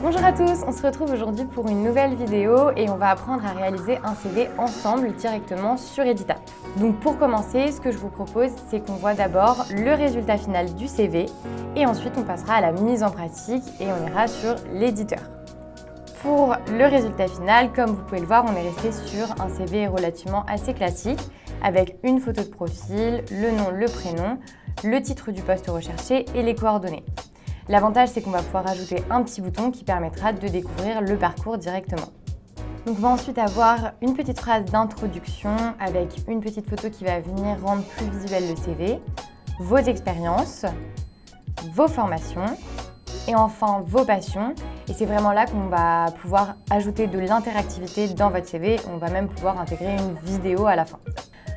Bonjour à tous, on se retrouve aujourd'hui pour une nouvelle vidéo et on va apprendre à réaliser un CV ensemble directement sur Editap. Donc pour commencer, ce que je vous propose, c'est qu'on voit d'abord le résultat final du CV et ensuite on passera à la mise en pratique et on ira sur l'éditeur. Pour le résultat final, comme vous pouvez le voir, on est resté sur un CV relativement assez classique avec une photo de profil, le nom, le prénom, le titre du poste recherché et les coordonnées. L'avantage, c'est qu'on va pouvoir ajouter un petit bouton qui permettra de découvrir le parcours directement. Donc on va ensuite avoir une petite phrase d'introduction avec une petite photo qui va venir rendre plus visuel le CV, vos expériences, vos formations et enfin vos passions. Et c'est vraiment là qu'on va pouvoir ajouter de l'interactivité dans votre CV. On va même pouvoir intégrer une vidéo à la fin.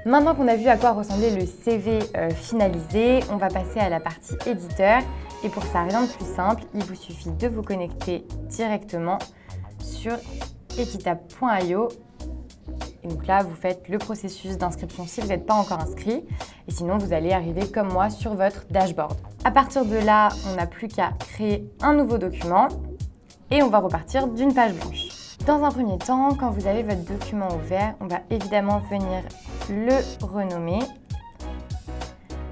Maintenant qu'on a vu à quoi ressemblait le CV finalisé, on va passer à la partie éditeur. Et pour ça, rien de plus simple, il vous suffit de vous connecter directement sur editap.io. Et donc là, vous faites le processus d'inscription si vous n'êtes pas encore inscrit. Et sinon, vous allez arriver comme moi sur votre dashboard. À partir de là, on n'a plus qu'à créer un nouveau document et on va repartir d'une page blanche. Dans un premier temps, quand vous avez votre document ouvert, on va évidemment venir le renommer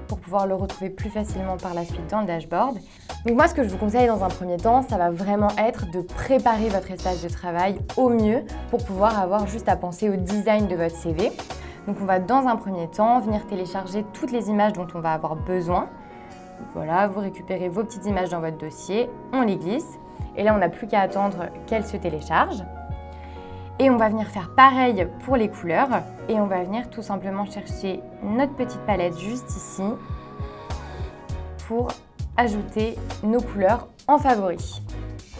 pour pouvoir le retrouver plus facilement par la suite dans le dashboard. Donc moi, ce que je vous conseille dans un premier temps, ça va vraiment être de préparer votre espace de travail au mieux pour pouvoir avoir juste à penser au design de votre CV. Donc on va dans un premier temps venir télécharger toutes les images dont on va avoir besoin. Voilà, vous récupérez vos petites images dans votre dossier, on les glisse et là on n'a plus qu'à attendre qu'elles se téléchargent. Et on va venir faire pareil pour les couleurs et on va venir tout simplement chercher notre petite palette juste ici pour ajouter nos couleurs en favoris.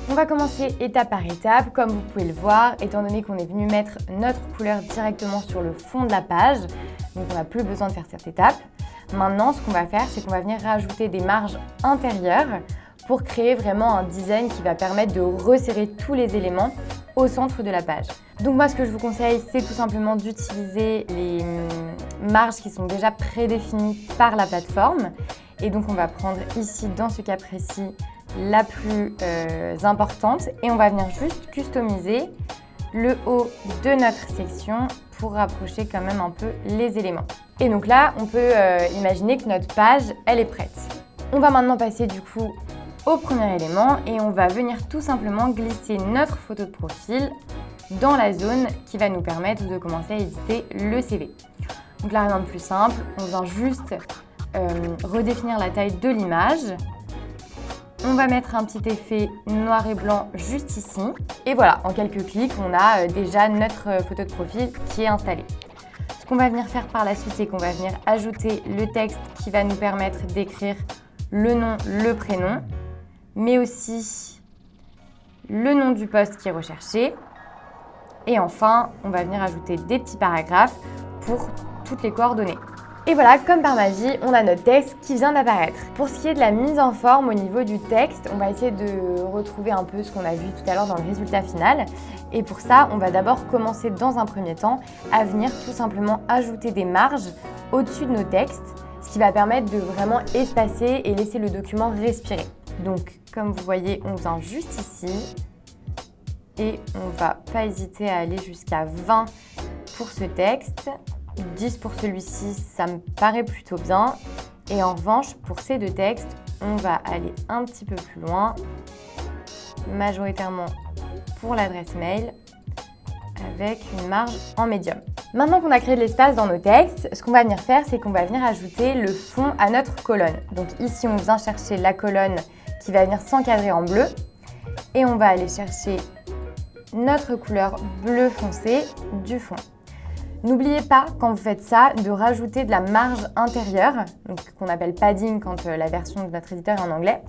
On va commencer étape par étape, comme vous pouvez le voir, étant donné qu'on est venu mettre notre couleur directement sur le fond de la page, donc on n'a plus besoin de faire cette étape. Maintenant, ce qu'on va faire, c'est qu'on va venir rajouter des marges intérieures pour créer vraiment un design qui va permettre de resserrer tous les éléments au centre de la page. Donc moi, ce que je vous conseille, c'est tout simplement d'utiliser les marges qui sont déjà prédéfinies par la plateforme. Et donc on va prendre ici, dans ce cas précis, la plus importante et on va venir juste customiser le haut de notre section pour rapprocher quand même un peu les éléments. Et donc là, on peut imaginer que notre page, elle est prête. On va maintenant passer du coup au premier élément et on va venir tout simplement glisser notre photo de profil dans la zone qui va nous permettre de commencer à éditer le CV. Donc là, rien de plus simple, on vient juste redéfinir la taille de l'image. On va mettre un petit effet noir et blanc juste ici. Et voilà, en quelques clics, on a déjà notre photo de profil qui est installée. Ce qu'on va venir faire par la suite, c'est qu'on va venir ajouter le texte qui va nous permettre d'écrire le nom, le prénom, mais aussi le nom du poste qui est recherché. Et enfin, on va venir ajouter des petits paragraphes pour toutes les coordonnées. Et voilà, comme par magie, on a notre texte qui vient d'apparaître. Pour ce qui est de la mise en forme au niveau du texte, on va essayer de retrouver un peu ce qu'on a vu tout à l'heure dans le résultat final. Et pour ça, on va d'abord commencer dans un premier temps à venir tout simplement ajouter des marges au-dessus de nos textes, ce qui va permettre de vraiment espacer et laisser le document respirer. Donc, comme vous voyez, on vient juste ici et on ne va pas hésiter à aller jusqu'à 20 pour ce texte. 10 pour celui-ci, ça me paraît plutôt bien. Et en revanche, pour ces deux textes, on va aller un petit peu plus loin, majoritairement pour l'adresse mail, avec une marge en médium. Maintenant qu'on a créé de l'espace dans nos textes, ce qu'on va venir faire, c'est qu'on va venir ajouter le fond à notre colonne. Donc ici, on vient chercher la colonne qui va venir s'encadrer en bleu. Et on va aller chercher notre couleur bleu foncé du fond. N'oubliez pas, quand vous faites ça, de rajouter de la marge intérieure, qu'on appelle padding quand la version de notre éditeur est en anglais,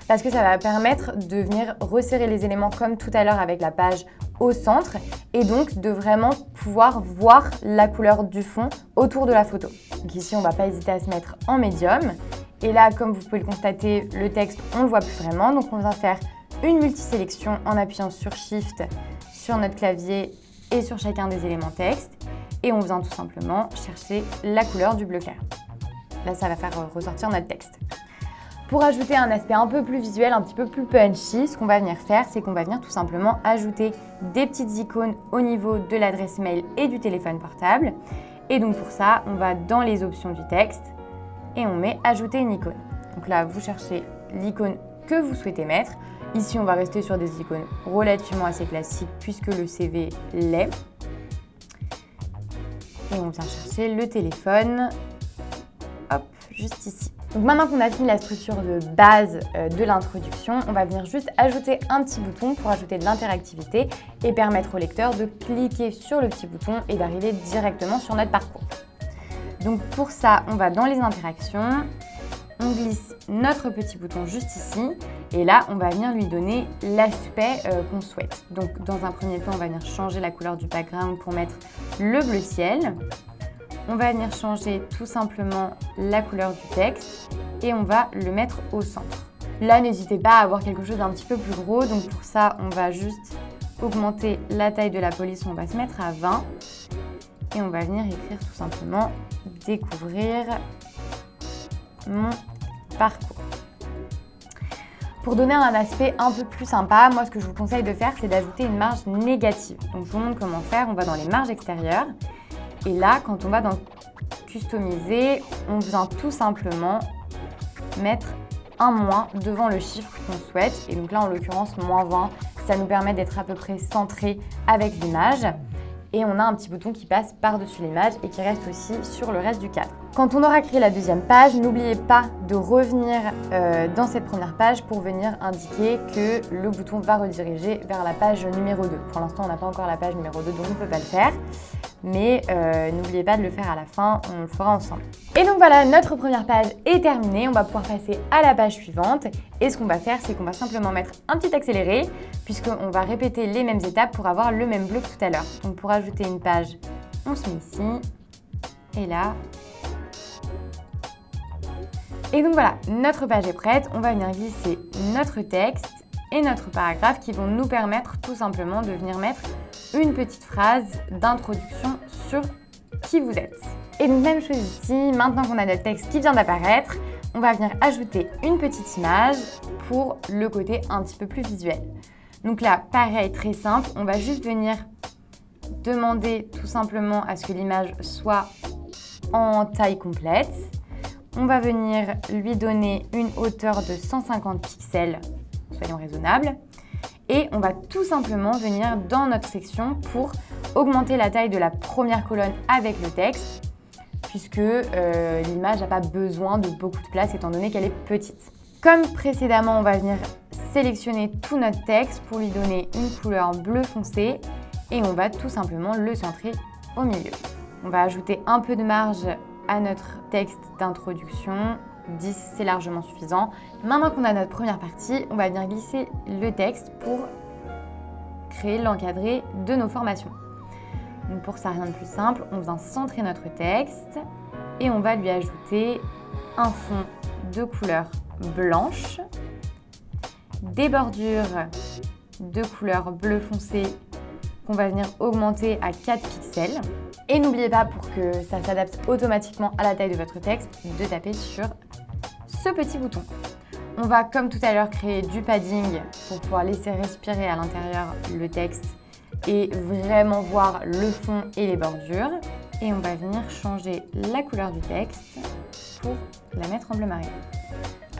parce que ça va permettre de venir resserrer les éléments comme tout à l'heure avec la page au centre et donc de vraiment pouvoir voir la couleur du fond autour de la photo. Donc ici, on ne va pas hésiter à se mettre en médium. Et là, comme vous pouvez le constater, le texte, on ne le voit plus vraiment. Donc on va faire une multisélection en appuyant sur Shift sur notre clavier et sur chacun des éléments texte. Et on vient tout simplement chercher la couleur du bleu clair. Là, ça va faire ressortir notre texte. Pour ajouter un aspect un peu plus visuel, un petit peu plus punchy, ce qu'on va venir faire, c'est qu'on va venir tout simplement ajouter des petites icônes au niveau de l'adresse mail et du téléphone portable. Et donc pour ça, on va dans les options du texte et on met ajouter une icône. Donc là, vous cherchez l'icône que vous souhaitez mettre. Ici, on va rester sur des icônes relativement assez classiques puisque le CV l'est. Et on vient chercher le téléphone, hop, juste ici. Donc maintenant qu'on a fini la structure de base de l'introduction, on va venir juste ajouter un petit bouton pour ajouter de l'interactivité et permettre au lecteur de cliquer sur le petit bouton et d'arriver directement sur notre parcours. Donc pour ça, on va dans les interactions, on glisse notre petit bouton juste ici et là, on va venir lui donner l'aspect qu'on souhaite. Donc dans un premier temps, on va venir changer la couleur du background pour mettre le bleu ciel. On va venir changer tout simplement la couleur du texte et on va le mettre au centre. Là, n'hésitez pas à avoir quelque chose d'un petit peu plus gros. Donc pour ça, on va juste augmenter la taille de la police. On va se mettre à 20 et on va venir écrire tout simplement « Découvrir mon parcours ». Pour donner un aspect un peu plus sympa, moi ce que je vous conseille de faire, c'est d'ajouter une marge négative. Donc je vous montre comment faire. On va dans les marges extérieures. Et là, quand on va dans customiser, on vient tout simplement mettre un moins devant le chiffre qu'on souhaite. Et donc là, en l'occurrence, moins 20, ça nous permet d'être à peu près centré avec l'image. Et on a un petit bouton qui passe par-dessus l'image et qui reste aussi sur le reste du cadre. Quand on aura créé la deuxième page, n'oubliez pas de revenir dans cette première page pour venir indiquer que le bouton va rediriger vers la page numéro 2. Pour l'instant, on n'a pas encore la page numéro 2, donc on ne peut pas le faire. Mais n'oubliez pas de le faire à la fin, on le fera ensemble. Et donc voilà, notre première page est terminée. On va pouvoir passer à la page suivante. Et ce qu'on va faire, c'est qu'on va simplement mettre un petit accéléré puisqu'on va répéter les mêmes étapes pour avoir le même bleu que tout à l'heure. Donc pour ajouter une page, on se met ici et là. Et donc voilà, notre page est prête. On va venir glisser notre texte et notre paragraphe qui vont nous permettre tout simplement de venir mettre une petite phrase d'introduction sur qui vous êtes. Et donc même chose ici, maintenant qu'on a notre texte qui vient d'apparaître, on va venir ajouter une petite image pour le côté un petit peu plus visuel. Donc là, pareil, très simple, on va juste venir demander tout simplement à ce que l'image soit en taille complète. On va venir lui donner une hauteur de 150 pixels, soyons raisonnables. Et on va tout simplement venir dans notre section pour augmenter la taille de la première colonne avec le texte, puisque l'image n'a pas besoin de beaucoup de place étant donné qu'elle est petite. Comme précédemment, on va venir sélectionner tout notre texte pour lui donner une couleur bleu foncé et on va tout simplement le centrer au milieu. On va ajouter un peu de marge à notre texte d'introduction. 10, c'est largement suffisant. Maintenant qu'on a notre première partie, on va venir glisser le texte pour créer l'encadré de nos formations. Donc pour ça, rien de plus simple, on vient centrer notre texte et on va lui ajouter un fond de couleur blanche, des bordures de couleur bleu foncé qu'on va venir augmenter à 4 pixels. Et n'oubliez pas, pour que ça s'adapte automatiquement à la taille de votre texte, de taper sur ce petit bouton. On va, comme tout à l'heure, créer du padding pour pouvoir laisser respirer à l'intérieur le texte et vraiment voir le fond et les bordures. Et on va venir changer la couleur du texte pour la mettre en bleu marine.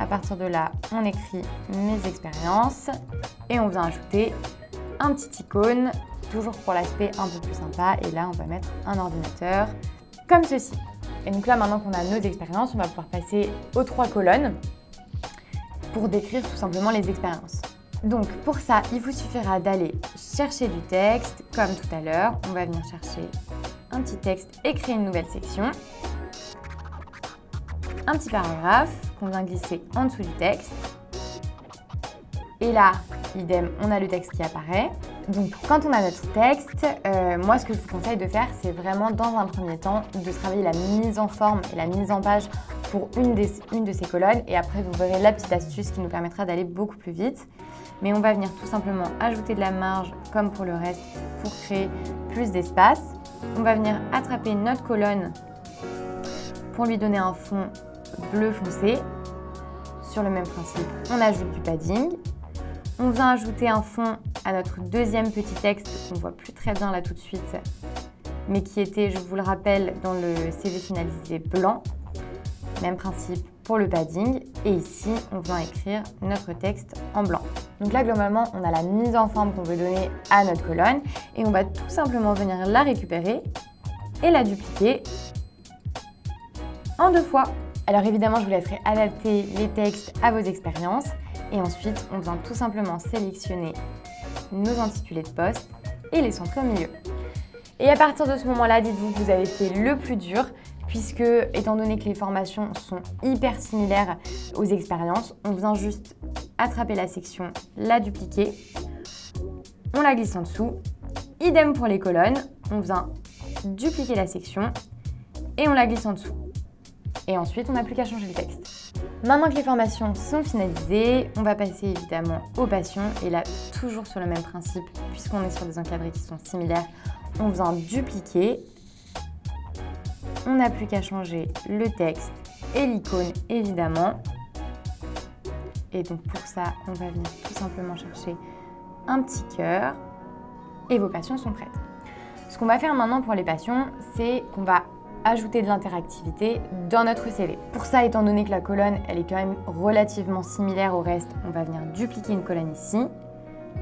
À partir de là, on écrit mes expériences et on vient ajouter un petit icône, toujours pour l'aspect un peu plus sympa. Et là, on va mettre un ordinateur comme ceci. Et donc là, maintenant qu'on a nos expériences, on va pouvoir passer aux 3 colonnes pour décrire tout simplement les expériences. Donc pour ça, il vous suffira d'aller chercher du texte, comme tout à l'heure. On va venir chercher un petit texte et créer une nouvelle section. Un petit paragraphe qu'on vient glisser en dessous du texte. Et là, idem, on a le texte qui apparaît. Donc quand on a notre texte, moi ce que je vous conseille de faire, c'est vraiment dans un premier temps de travailler la mise en forme et la mise en page pour une de ces colonnes. Et après, vous verrez la petite astuce qui nous permettra d'aller beaucoup plus vite. Mais on va venir tout simplement ajouter de la marge comme pour le reste pour créer plus d'espace. On va venir attraper notre colonne pour lui donner un fond bleu foncé. sur le même principe, on ajoute du padding. On vient ajouter un fond à notre deuxième petit texte qu'on ne voit plus très bien là tout de suite, mais qui était, je vous le rappelle, dans le CV finalisé blanc. Même principe pour le padding. Et ici, on vient écrire notre texte en blanc. Donc là, globalement, on a la mise en forme qu'on veut donner à notre colonne et on va tout simplement venir la récupérer et la dupliquer en 2 fois. Alors évidemment, je vous laisserai adapter les textes à vos expériences. Et ensuite, on vient tout simplement sélectionner nos intitulés de poste et les centrer au milieu. Et à partir de ce moment-là, dites-vous que vous avez fait le plus dur, puisque, étant donné que les formations sont hyper similaires aux expériences, on vient juste attraper la section, la dupliquer, on la glisse en dessous. Idem pour les colonnes, on vient dupliquer la section et on la glisse en dessous. Et ensuite, on n'a plus qu'à changer le texte. Maintenant que les formations sont finalisées, on va passer évidemment aux passions. Et là, toujours sur le même principe, puisqu'on est sur des encadrés qui sont similaires, on vient dupliquer. On n'a plus qu'à changer le texte et l'icône, évidemment. Et donc pour ça, on va venir tout simplement chercher un petit cœur. Et vos passions sont prêtes. Ce qu'on va faire maintenant pour les passions, c'est qu'on va ajouter de l'interactivité dans notre CV. Pour ça, étant donné que la colonne, elle est quand même relativement similaire au reste, on va venir dupliquer une colonne ici,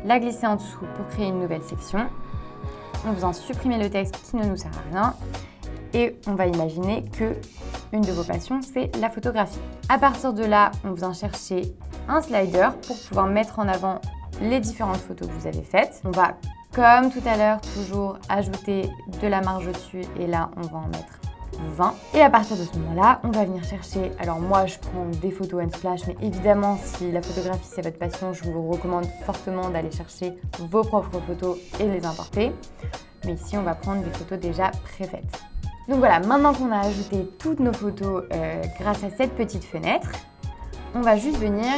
la glisser en dessous pour créer une nouvelle section. On vient supprimer le texte qui ne nous sert à rien et on va imaginer que une de vos passions, c'est la photographie. À partir de là, on vient chercher un slider pour pouvoir mettre en avant les différentes photos que vous avez faites. On va, comme tout à l'heure, toujours ajouter de la marge au-dessus et là, on va en mettre 20. Et à partir de ce moment-là, on va venir chercher, alors moi je prends des photos Unsplash, mais évidemment si la photographie c'est votre passion, je vous recommande fortement d'aller chercher vos propres photos et les importer. Mais ici on va prendre des photos déjà préfaites. Donc voilà, maintenant qu'on a ajouté toutes nos photos grâce à cette petite fenêtre, on va juste venir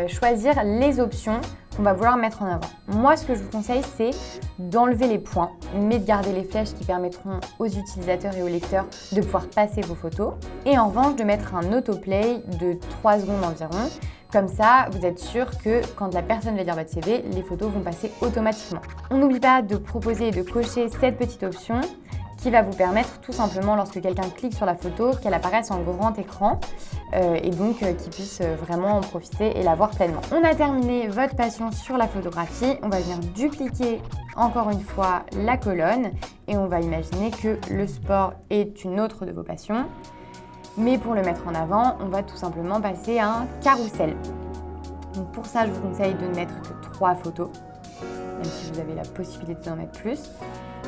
choisir les options qu'on va vouloir mettre en avant. Moi, ce que je vous conseille, c'est d'enlever les points, mais de garder les flèches qui permettront aux utilisateurs et aux lecteurs de pouvoir passer vos photos. Et en revanche, de mettre un autoplay de 3 secondes environ. Comme ça, vous êtes sûr que quand la personne va lire votre CV, les photos vont passer automatiquement. On n'oublie pas de proposer et de cocher cette petite option qui va vous permettre tout simplement, lorsque quelqu'un clique sur la photo, qu'elle apparaisse en grand écran et donc qu'il puisse vraiment en profiter et la voir pleinement. On a terminé votre passion sur la photographie. On va venir dupliquer encore une fois la colonne et on va imaginer que le sport est une autre de vos passions. Mais pour le mettre en avant, on va tout simplement passer à un carrousel. Donc pour ça, je vous conseille de ne mettre que 3 photos, même si vous avez la possibilité d'en mettre plus.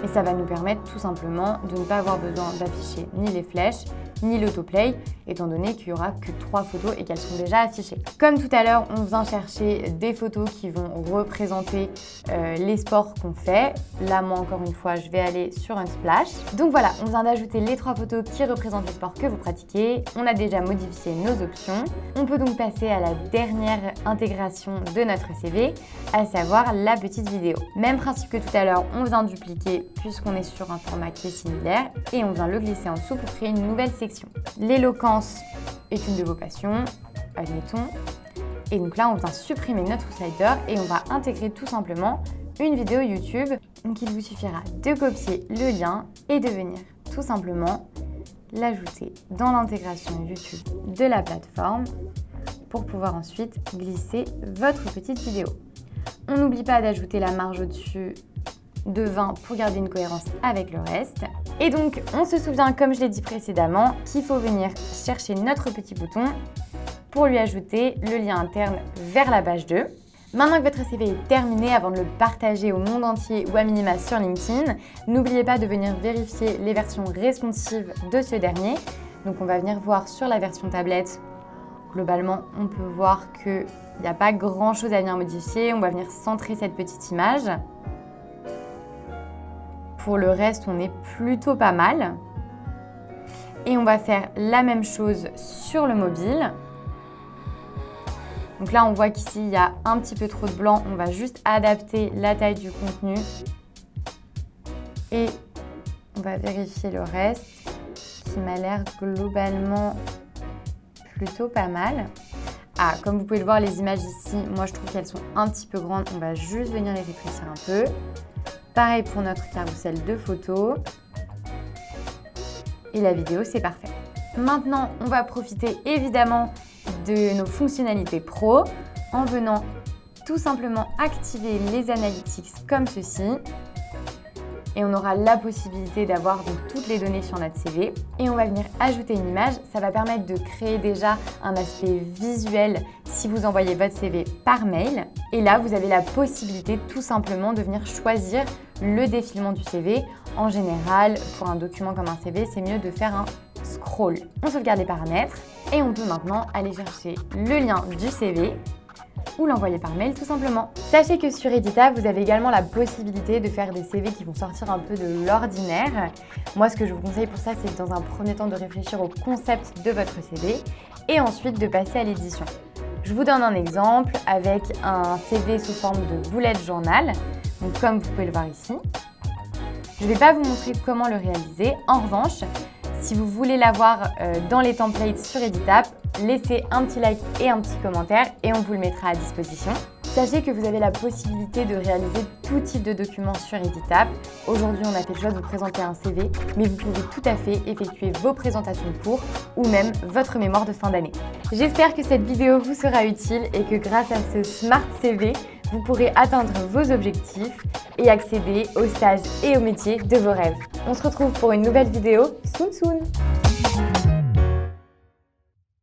Et ça va nous permettre tout simplement de ne pas avoir besoin d'afficher ni les flèches, ni l'autoplay, étant donné qu'il n'y aura que 3 photos et qu'elles sont déjà affichées. Comme tout à l'heure, on vient chercher des photos qui vont représenter les sports qu'on fait. Là, moi, encore une fois, je vais aller sur Unsplash. Donc voilà, on vient d'ajouter les 3 photos qui représentent les sports que vous pratiquez. On a déjà modifié nos options. On peut donc passer à la dernière intégration de notre CV, à savoir la petite vidéo. Même principe que tout à l'heure, on vient dupliquer puisqu'on est sur un format qui est similaire et on vient le glisser en dessous pour créer une nouvelle section. L'éloquence est une de vos passions, admettons. Et donc là, on vient supprimer notre slider et on va intégrer tout simplement une vidéo YouTube. Donc il vous suffira de copier le lien et de venir tout simplement l'ajouter dans l'intégration YouTube de la plateforme pour pouvoir ensuite glisser votre petite vidéo. On n'oublie pas d'ajouter la marge au-dessus de 20 pour garder une cohérence avec le reste. Et donc, on se souvient, comme je l'ai dit précédemment, qu'il faut venir chercher notre petit bouton pour lui ajouter le lien interne vers la page 2. Maintenant que votre CV est terminé, avant de le partager au monde entier ou à minima sur LinkedIn, n'oubliez pas de venir vérifier les versions responsives de ce dernier. Donc, on va venir voir sur la version tablette. Globalement, on peut voir qu'il n'y a pas grand-chose à venir modifier. On va venir centrer cette petite image. Pour le reste, on est plutôt pas mal. Et on va faire la même chose sur le mobile. Donc là, on voit qu'ici, il y a un petit peu trop de blanc. On va juste adapter la taille du contenu. Et on va vérifier le reste, qui m'a l'air globalement plutôt pas mal. Ah, comme vous pouvez le voir, les images ici, moi je trouve qu'elles sont un petit peu grandes. On va juste venir les rétrécir un peu. Pareil pour notre carrousel de photos. Et la vidéo, c'est parfait. Maintenant, on va profiter évidemment de nos fonctionnalités pro en venant tout simplement activer les analytics comme ceci. Et on aura la possibilité d'avoir donc toutes les données sur notre CV. Et on va venir ajouter une image. Ça va permettre de créer déjà un aspect visuel si vous envoyez votre CV par mail. Et là, vous avez la possibilité tout simplement de venir choisir le défilement du CV. En général, pour un document comme un CV, c'est mieux de faire un scroll. On sauvegarde les paramètres et on peut maintenant aller chercher le lien du CV ou l'envoyer par mail tout simplement. Sachez que sur Editab, vous avez également la possibilité de faire des CV qui vont sortir un peu de l'ordinaire. Moi, ce que je vous conseille pour ça, c'est dans un premier temps de réfléchir au concept de votre CV et ensuite de passer à l'édition. Je vous donne un exemple avec un CV sous forme de bullet journal, donc comme vous pouvez le voir ici. Je ne vais pas vous montrer comment le réaliser. En revanche, si vous voulez l'avoir dans les templates sur Editab, laissez un petit like et un petit commentaire et on vous le mettra à disposition. Sachez que vous avez la possibilité de réaliser tout type de documents sur Editab. Aujourd'hui, on a fait le choix de vous présenter un CV, mais vous pouvez tout à fait effectuer vos présentations de cours ou même votre mémoire de fin d'année. J'espère que cette vidéo vous sera utile et que grâce à ce Smart CV, vous pourrez atteindre vos objectifs et accéder aux stages et aux métiers de vos rêves. On se retrouve pour une nouvelle vidéo soon.